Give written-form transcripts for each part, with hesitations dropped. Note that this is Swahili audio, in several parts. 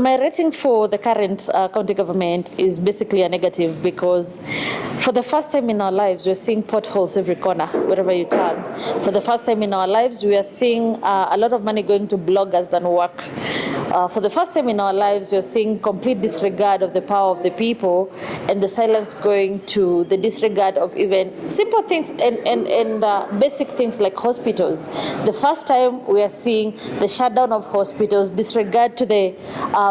my rating for the current county government is basically a negative because for the first time in our lives, we're seeing potholes every corner, wherever you turn. For the first time in our lives, we are seeing a lot of money going to bloggers than work. For the first time in our lives, we're seeing complete disregard of the power of the people and the silence going to the disregard of even simple things and basic things like hospitals. The first time we are seeing the shutdown of hospitals, disregard to the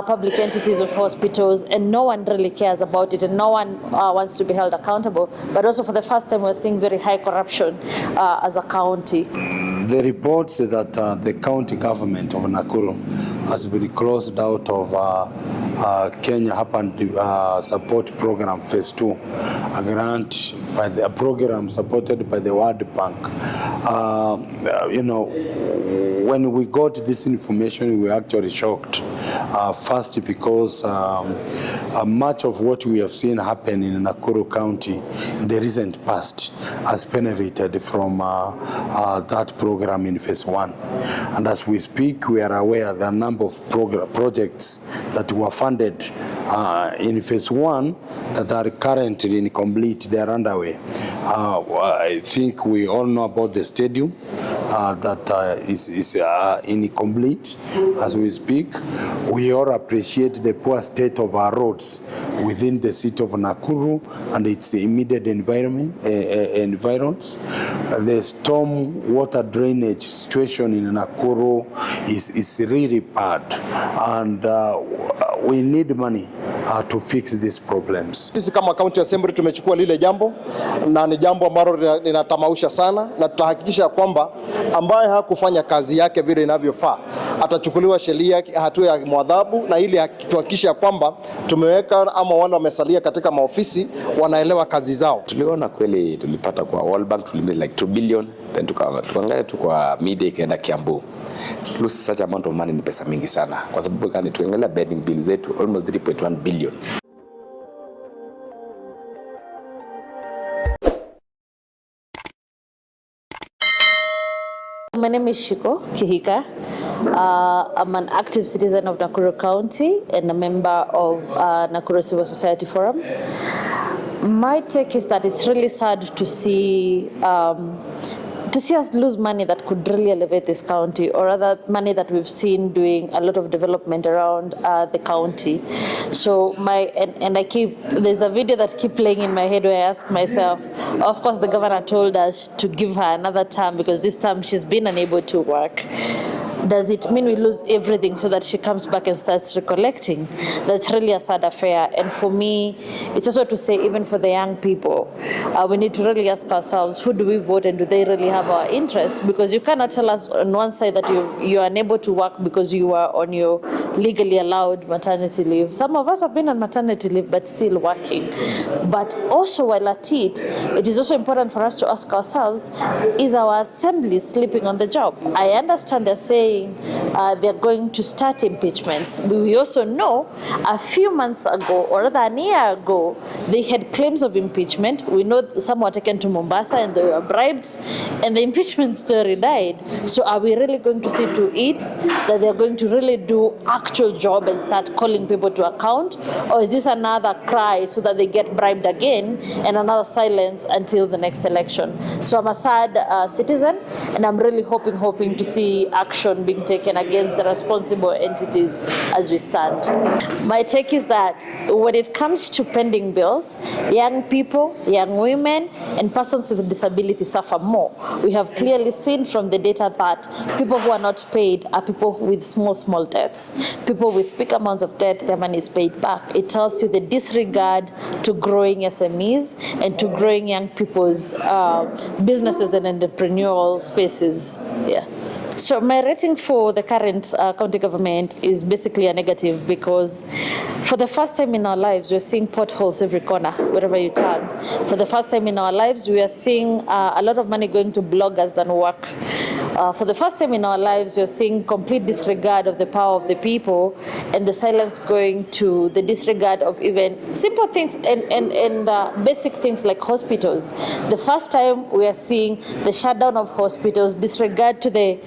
public entities of hospitals, and no one really cares about it, and no one wants to be held accountable. But also for the first time, we're seeing very high corruption as a county. The reports that the county government of Nakuru has been closed out of Kenya Urban Support Program Phase 2, a grant by a program supported by the World Bank. When we got this information, we were actually shocked. First, because much of what we have seen happen in Nakuru County in the recent past has benefited from that program in Phase 1. And as we speak, we are aware the number of projects that were funded in Phase 1 that are currently incomplete. They are underway. I think we all know about the stadium that is incomplete as we speak. We all appreciate the poor state of our roads within the city of Nakuru and its immediate environments. The storm water drainage situation in Nakuru is really bad, and we need money to fix these problems. Sisi kama county assembly tumechukua lile jambo na ni jambo ambalo linatamausha sana, na tutahakikisha kwamba ambaye hakufanya kazi yake vile inavyofaa atachukuliwa sheria hatua ya mwadhabu, na ili tuhakikisha kwamba tumeweka ama wale wamesalia katika maofisi wanaelewa kazi zao. Tuliona kweli, tulipata kwa World Bank tulimit like 2 billion, then tukaangalia tu kwa media ikaenda Kiambu. Lose such amount of money ni pesa mingi sana, kwa sababu kani tuangalia pending bills zetu almost 3.1 billion. My name is Gov Kihika. I'm an active citizen of Nakuru County and a member of Nakuru Civil Society Forum. My take is that it's really sad to see us lose money that could really elevate this county, or rather money that we've seen doing a lot of development around the county. So there's a video that keep playing in my head where I ask myself, of course the governor told us to give her another term because this term she's been unable to work. Does it mean we lose everything so that she comes back and starts recollecting? That's really a sad affair. And for me, it's also to say, even for the young people, we need to really ask ourselves, who do we vote and do they really have our interests? Because you cannot tell us on one side that you are unable to work because you are on your legally allowed maternity leave. Some of us have been on maternity leave but still working. But also while at it is also important for us to ask ourselves, is our assembly sleeping on the job? I understand they're saying they're going to start impeachments. We also know a few months ago, or rather a year ago, they had claims of impeachment. We know some were taken to Mombasa and they were bribed, and the impeachment story died. So are we really going to see to it that they're going to really do actual job and start calling people to account? Or is this another cry so that they get bribed again and another silence until the next election? So I'm a sad citizen, and I'm really hoping to see action being taken against the responsible entities as we stand. My take is that when it comes to pending bills, young people, young women, and persons with disability suffer more. We have clearly seen from the data that people who are not paid are people with small debts. People with big amounts of debt, their money is paid back. It tells you the disregard to growing SMEs and to growing young people's businesses and entrepreneurial spaces. Yeah. So my rating for the current county government is basically a negative because for the first time in our lives, we're seeing potholes every corner, wherever you turn. For the first time in our lives, we are seeing a lot of money going to bloggers than work. For the first time in our lives, you're seeing complete disregard of the power of the people, and the silence going to the disregard of even simple things and basic things like hospitals. The first time we are seeing the shutdown of hospitals, disregard to the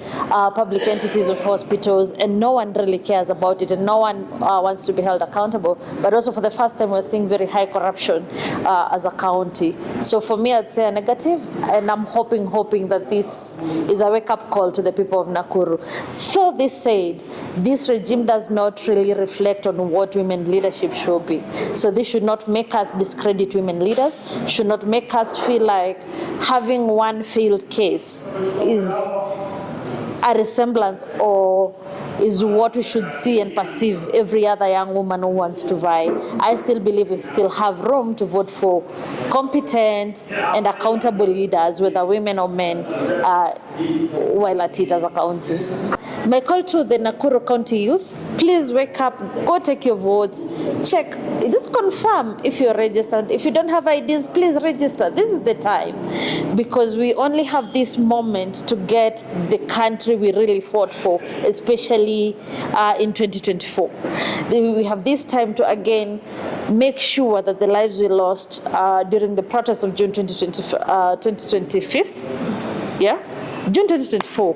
public entities of hospitals, and no one really cares about it, and no one wants to be held accountable. But also for the first time, we're seeing very high corruption as a county. So for me, I'd say a negative, and I'm hoping that this is a wake-up call to the people of Nakuru. So this said, this regime does not really reflect on what women leadership should be. So this should not make us discredit women leaders, should not make us feel like having one failed case is a resemblance or is what we should see and perceive every other young woman who wants to vie. I still believe we still have room to vote for competent and accountable leaders, whether women or men, while at it as a county. My call to the Nakuru County youth, please wake up, go take your votes, check, just confirm if you're registered. If you don't have IDs, please register. This is the time, because we only have this moment to get the country we really fought for, especially in 2024. We have this time to again make sure that the lives we lost during the protests of June 2025, yeah? June 2024,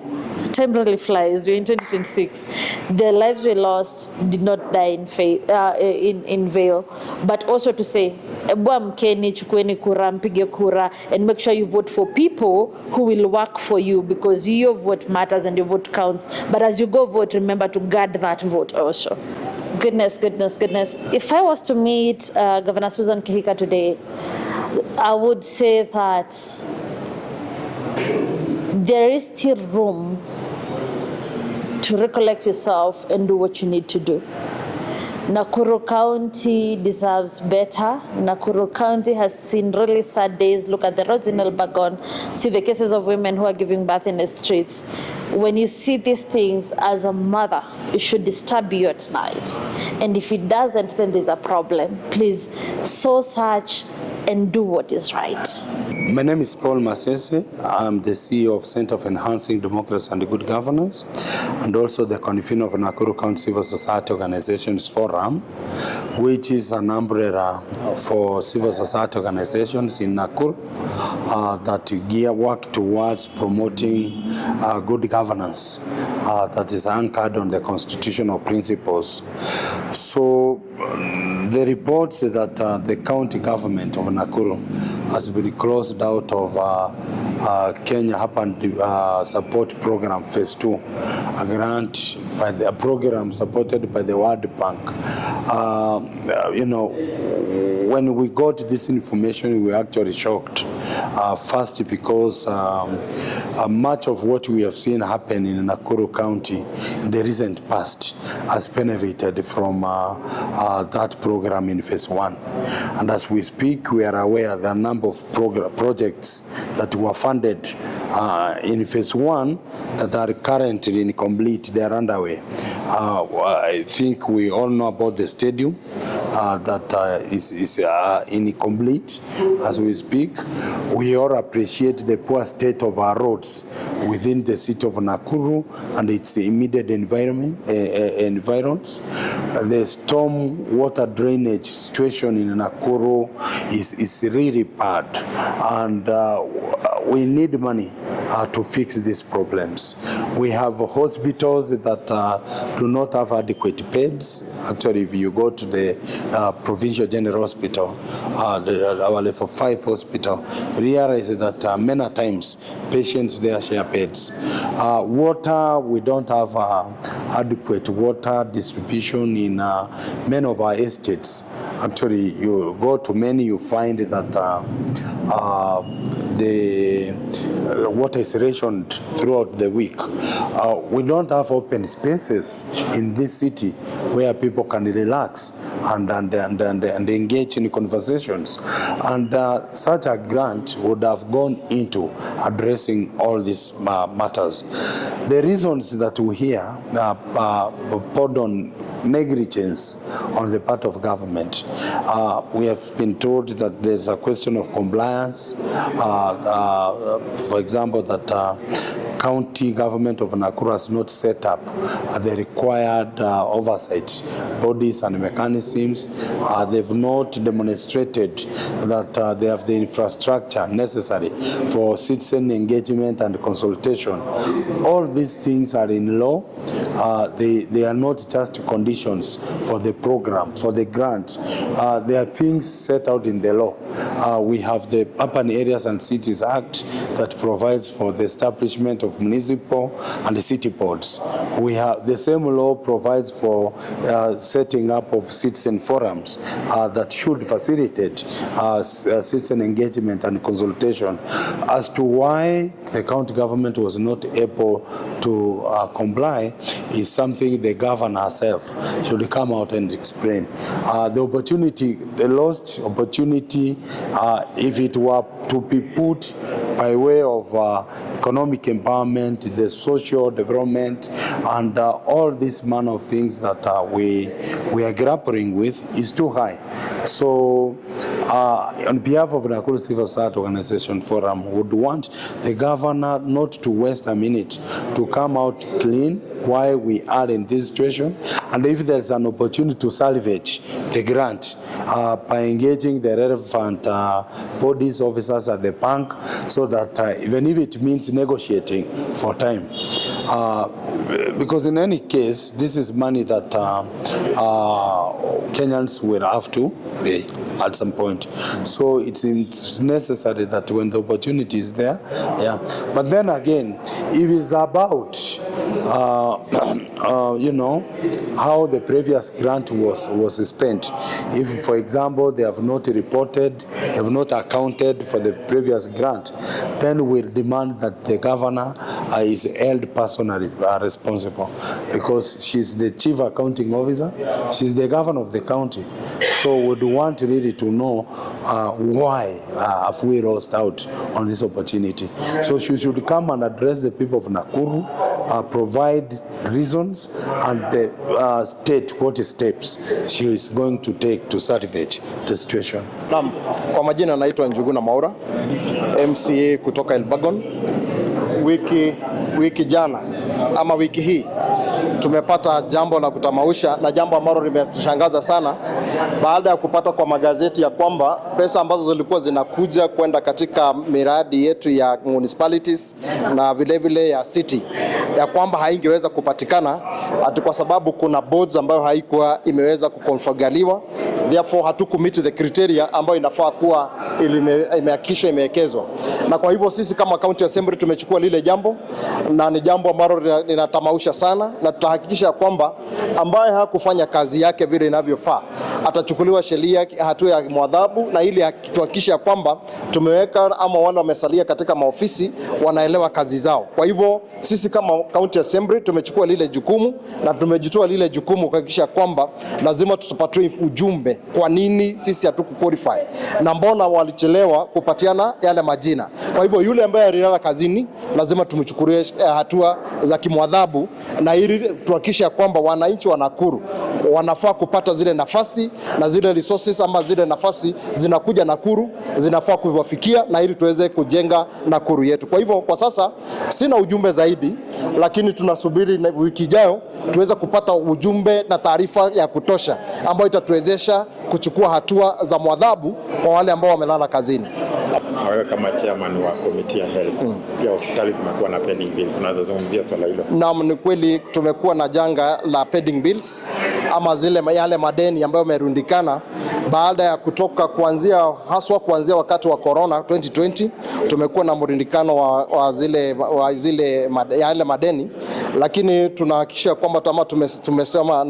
time really flies, we're in 2026. The lives we lost did not die in vain, but also to say, mkeni, chukueni kura, mpige kura, and make sure you vote for people who will work for you, because your vote matters and your vote counts. But as you go vote, remember to guard that vote also. Goodness. If I was to meet Governor Susan Kihika today, I would say that there is still room to recollect yourself and do what you need to do. Nakuru County deserves better. Nakuru County has seen really sad days. Look at the roads in Elbagon. See the cases of women who are giving birth in the streets. When you see these things as a mother, it should disturb you at night. And if it doesn't, then there's a problem. Please soul search and do what is right. My name is Paul Masese. I'm the CEO of Center for Enhancing Democracy and Good Governance, and also the convener of Nakuru County Civil Society Organizations Forum, which is an umbrella for civil society organizations in Nakuru that work towards promoting good governance that is anchored on the constitutional principles. So the reports that the county government of Nakuru has been closed out of Kenya Urban Support Program Phase 2, a grant by the program supported by the World Bank. When we got this information, we were actually shocked. First, because much of what we have seen happen in Nakuru County in the recent past has benefited from that program in Phase 1. And as we speak, we are aware the number of projects that were funded in Phase 1 that are currently incomplete. They are underway. I think we all know about the stadium that is incomplete as we speak. We all appreciate the poor state of our roads within the city of Nakuru and its immediate environs. The storm water drainage situation in Nakuru is really bad, and we need money to fix these problems. We have hospitals that do not have adequate beds. Actually, if you go to the Provincial General Hospital, our level 5 hospital, realize that many times patients there share beds. Water, we don't have adequate water distribution in many of our estates. Actually, you go to many, you find that the water is rationed throughout the week. We don't have open spaces in this city where people can relax and engage in conversations. And such a grant would have gone into addressing all these matters. The reasons that we hear poured on negligence on the part of government. We have been told that there's a question of compliance. For example, that county government of Nakuru has not set up the required oversight bodies and mechanisms. They've not demonstrated that they have the infrastructure necessary for citizen engagement and consultation. All these things are in law. They are not just conditions for the program, for the grant. They are things set out in the law. We have the Urban Areas and Cities Act that provides for the establishment of municipal and city boards. We have the same law provides for setting up of citizen forums that should facilitate citizen engagement and consultation. As to why the county government was not able to comply is something the governor herself should come out and explain. The lost opportunity, if it were to be put by way of economic empowerment, the social development, and all this manner of things that we are grappling with is too high. So on behalf of Nakuru Civil Society Organization Forum, would want the governor not to waste a minute to come out clean why we are in this situation, and if there's an opportunity to salvage the grant by engaging the relevant bodies, officers at the bank, so that even if it means negotiating for time, because in any case, this is money that Kenyans will have to pay at some point. So it's necessary that when the opportunity is there, yeah. But then again, if it's about how the previous grant was spent. If, for example, they have not reported, have not accounted for the previous grant, then we'll demand that the governor is held personally responsible, because she's the chief accounting officer, she's the governor of the county. So we'd want really to know why have we lost out on this opportunity. So she should come and address the people of Nakuru, provide reasons, and state what steps she is going to take to salvage the situation. Naam, kwa majina naitwa Njuguna Maura, MCA kutoka Elbagon. Wiki jana ama wiki hii tumepata jambo la kutamausha, na jambo ambalo limetushangaza sana baada ya kupata kwa magazeti ya kwamba pesa ambazo zilikuwa zinakuja kwenda katika miradi yetu ya municipalities na vile ya city, ya kwamba haingeweza kupatikana ati kwa sababu kuna boards ambayo haikuwa imeweza kukonfiguriwa, therefore hatukumit the criteria ambayo inafaa kuwa imehakikishwa imewekezwa. Na kwa hivyo sisi kama county assembly tumechukua lile jambo, na ni jambo ambalo linatamausha sana, na tutahakikisha kwamba ambaye hakufanya kazi yake vile inavyofaa atachukuliwa sheria, hatua ya mwadhabu, na ili tuhakikisha kwamba tumeweka ama wale wamesalia katika maofisi wanaelewa kazi zao. Kwa hivyo sisi kama county assembly tumechukua lile jukumu, na tumejitoa lile jukumu kuhakikisha kwamba lazima tutapatue ujumbe kwa nini sisi hatukuqualify na mbona walichelewa kupatiana yale majina. Kwa hivyo yule ambaye alilala kazini lazima tumchukulie hatua za kimwadhabu, na ili tuhakikisha kwamba wananchi wa Nakuru wanafaa kupata zile nafasi na zile resources ama zile nafasi zinakuja Nakuru zinafaa kuwafikia, na ili tuweze kujenga Nakuru yetu. Kwa hivyo kwa sasa sina ujumbe zaidi, lakini tunasubiri wiki ijayo tuweze kupata ujumbe na taarifa ya kutosha ambayo itatuwezesha kuchukua hatua za mwadhabu kwa wale ambao wamelala kazini. Wewe kama chairman wa committee ya health, pia hospitali zimekuwa na pending bills, unazozungumzia swala hilo? Naam, ni kweli tumekuwa na janga la pending bills ama yale madeni ambayo yamerundikana baada ya kutoka kuanzia wakati wa corona 2020. Tumekuwa na mrundikano wa yale madeni, lakini tunahakikisha kwamba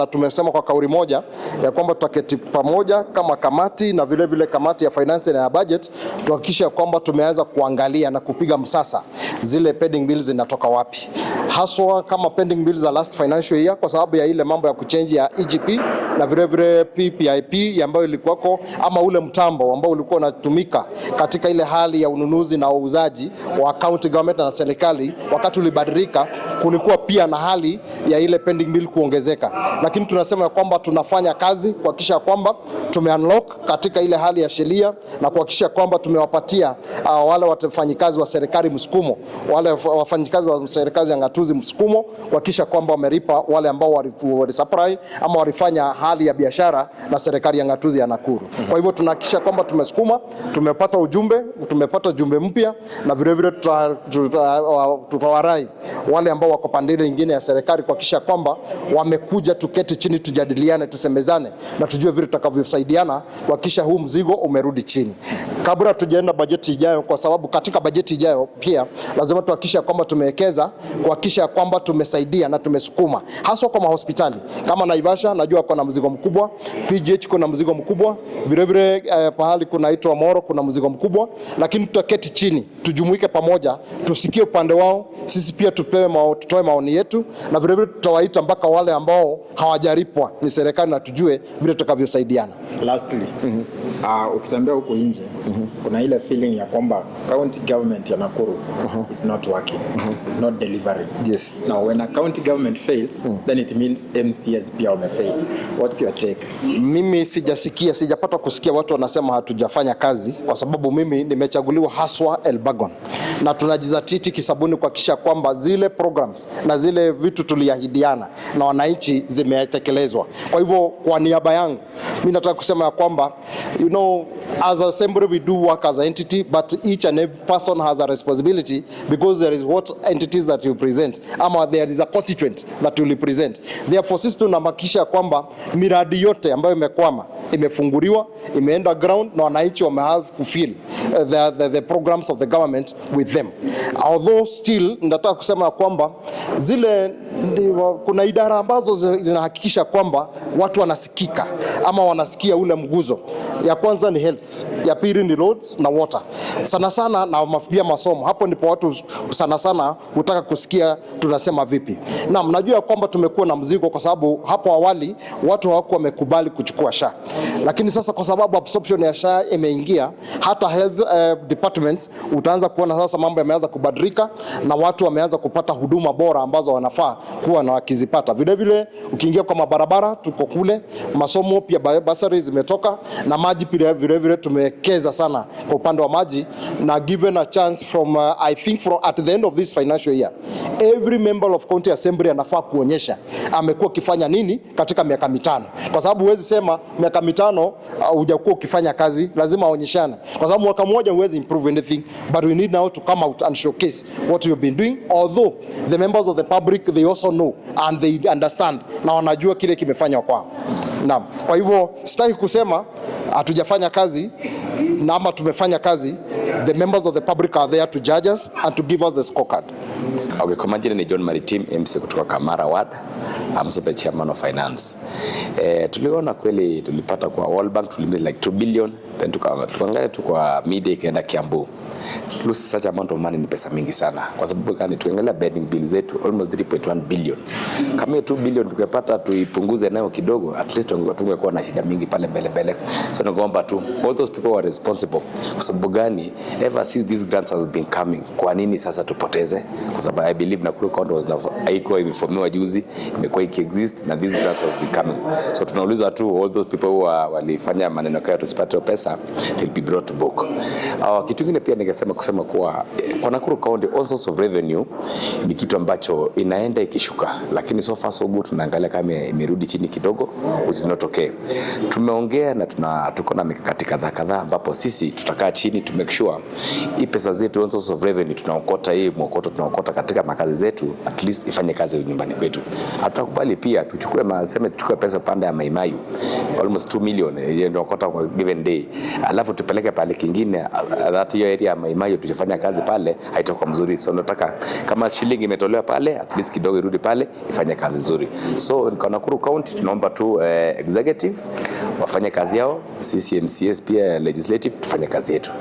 tumesema kwa kauli moja ya kwamba tutaketi pamoja kama kamati na vile kamati ya finance na ya budget, tuhakikisha kwamba tumeweza kuangalia na kupiga msasa zile pending bills zinatoka wapi, haswa kama pending bills za last financial year, kwa sababu ya ile mambo ya kuchange ya EGP na vile vile PPIP ambayo ilikuwako, ama ule mtambo ambao ulikuwa unatumika katika ile hali ya ununuzi na uuzaji wa county government na serikali. Wakati ulibadilika, kulikuwa pia na hali ya ile pending bill kuongezeka, lakini tunasema kwamba tunafanya kazi kuhakikisha kwamba tumeunlock katika ile hali ya sheria na kuhakikisha kwamba tumewapatia wale wafanyikazi wa serikali msukumo, wale wafanyikazi wa serikali ya ngatuzi msukumo, kuhakikisha kwamba wamelipa wale ambao walisupply ama walifanya hali ya biashara na serikali ya ngatuzi ya Nakuru. Kwa hivyo tunahakikisha kwamba tumesukuma, tumepata ujumbe mpya, na vile vile tutawarai wale ambao wako pande nyingine ya serikali kuhakikisha kwamba wamekuja, tuketi chini, tujadiliane, tusemezane na tujue vile tutakavyosaidiana kuhakikisha huu mzigo umerudi chini kabla tujaenda bajeti ijayo, kwa sababu katika bajeti ijayo pia lazima tuhakikisha kwamba tumewekeza kuhakikisha kwamba tumesaidia na tumesukuma, haswa kwa hospitali kama Naivasha. Najua kuna mzigo mkubwa, PGH kuna mzigo mkubwa, vile vile pahali kunaitwa Moro kuna mzigo mkubwa, lakini tutaketi chini, tujumuike pamoja, tusikie upande wao, sisi pia tutoe maoni yetu, na vile vile tutawaita mpaka wale ambao hawajaripwa ni serikali, na tujue vile tutakavyosaidiana. Lastly, ukitembea huko nje, kuna ile feeling ya kwamba county government ya Nakuru is not working, is not delivering. Yes. Now when a county government fails, then it means MCAs pia wamefail. What's your take? Mimi sijapata kusikia watu wanasema hatujafanya kazi, kwa sababu mimi nimechaguliwa haswa Elbagon, na tunajizatiti kisabuni kuhakikisha kwamba zile programs na zile vitu tuliahidiana na wananchi zimetekelezwa. Kwa hivyo kwa niaba yangu mimi nataka kusema kwamba as assembly we do work as an entity, but each and every person has a responsibility, because there is what entities that you present, ama there is a constituent that you represent. Therefore sisi tunahakikisha kwamba miradi yote ambayo imekwama imefunguliwa, imeenda ground, na wananchi wamehave fulfill the programs of the government with them. Although still nataka kusema kwamba kuna idara ambazo zinahakikisha kwamba watu wanasikika ama wanasikia ule mguzo. Ya kwanza ni health, ya pili ni roads na water, sana na pia masomo. Hapo ndipo watu sana hutaka kusikia tunasema vipi. Na mnajua kwamba tumekuwa na mzigo, kwa sababu hapo awali watu hawakuwa wamekubali kuchukua SHA, lakini sasa kwa sababu absorption ya SHA imeingia, hata health departments utaanza kuona sasa mambo yameanza kubadilika, na watu wameanza kupata huduma bora ambazo wanafaa kuwa na wakizipata. Vile vile ukiingia kwa mabarabara tuko kule, masomo pia basari zimetoka, na maji pia vile vile tumewekeza sana kwa upande wa maji, na given a chance from I think from at the end of this financial year, every member of county assembly anafaa kuonyesha amekuwa kifanya nini katika miaka mitano, kwa sababu huwezi sema miaka mitano hujakuwa ukifanya kazi, lazima aonyeshane, kwa sababu mwaka mmoja huwezi improve anything, but we need now to come out and showcase what you've been doing, although the members of the public they also know and they understand, na wanajua kile kimefanywa kwao. Naam, kwa hivyo sitaki kusema hatujafanya kazi na ama tumefanya kazi. The members of the public are there to judge us and to give us the scorecard. Okay, kwa majina ni John Maritim, MC kutoka Kamara Ward. I'm also the chairman of finance. Tuliona kweli tulipata kwa World Bank tulimit like 2 billion, then tukaangalia tu kwa media ikaenda Kiambu. Lose such amount of money ni pesa mingi sana. Kwa sababu gani? Tuangalia pending bills zetu almost 3.1 billion. Kama 2 billion tukipata tuipunguze nayo kidogo, at least tungekuwa na shida mingi pale mbele. So naomba tu all those people were responsible. Kwa sababu gani? Ever since these grants has been coming, kwa nini sasa tupoteze? Kwa sababu I believe Nakuru County was haikuwa imeformiwa juzi, imekuwa ikiexist na these grants has been coming. So tunauliza tu all those people who walifanya maneno kaya tusipate pesa will be brought to book. Kitu kingine pia ningesema kuwa kwa Nakuru County all sorts of revenue ni kitu ambacho inaenda ikishuka, lakini so far so good tunaangalia kama imerudi chini kidogo, which is not okay. Tumeongea na tuko na mikakati kadhaa ambapo sisi tutakaa chini to make sure hii pesa zetu all sorts of revenue tunaokota, hii mwokoto tunaokota katika makazi zetu at least ifanye kazi nyumbani kwetu. Hatukubali pia tuchukue pesa pande ya Maimayu almost 2 million ile tunaokota kwa given day, alafu tupeleke pale kingine that hiyo area ya Maimayu tujifanya kazi pale haitakuwa mzuri. So nataka kama shilingi imetolewa pale at least kidogo irudi pale ifanye kazi nzuri. So kwa Nakuru County tunaomba tu executive wafanye kazi yao, sisi MCAs pia legislative tufanye kazi yetu.